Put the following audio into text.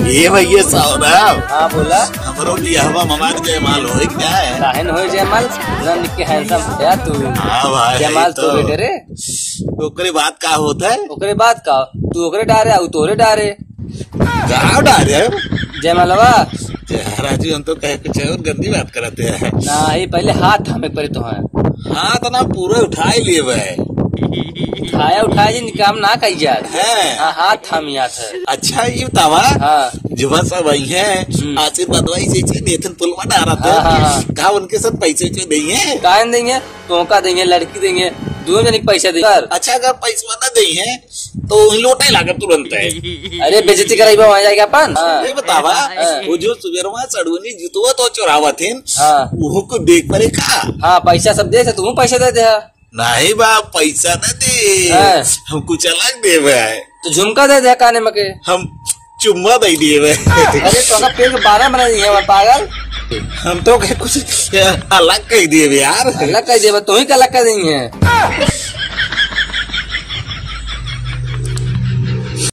ये भैया साहब। हाँ बोला। हमरो बियाहवा ममान जयमाल होई क्या है? काहे हो जयमाल? रन के हैंडसम है तू। हाँ भाई जयमाल तो बेटे रे। ओकरे बात का होता है? ओकरे बात का तू ओकरे डारे आउ तोरे डारे। गाँव डारे जयमालवा राजू हम तो कहे कुछ और गंदी बात करते हैं। नहीं पहले हाथ हमें पड़े तो है। हाथ ना पूरे उठाए लिए भाई। उठाया जी निकाम ना कही जात है। हाँ हाथ थामी आत है। अच्छा ये बतावा। हाँ जुबा सब आई है आशीर्वाद दवाई से नेथन पुलवा डारा था। हाँ। कहा उनके साथ पैसे देंगे? काहे देंगे? तोका देंगे, लड़की देंगे, दोनों जने पैसा देंगे। अच्छा अगर पैसा ना देंगे तो लोटे लागत तुरंत है। अरे बेइज्जती कराइबा वहाँ जाएगा अपन। ये बतावा वो जो सुबेरवा सड़ुनी जुतवा तो चोरावा थे वो को देख परे का? हाँ पैसा सब दे तुम पैसा दे दे। नहीं बा पैसा न दे हम कुछ अलग दे भाई। तो झुमका दे दे काने में के हम चुम्मा दे दिए भाई। अरे तो का पेट 12 बना दिए है पागल। हम तो कुछ अलग कह दिए यार। अलग कह दिए तू ही का अलग कर देंगे।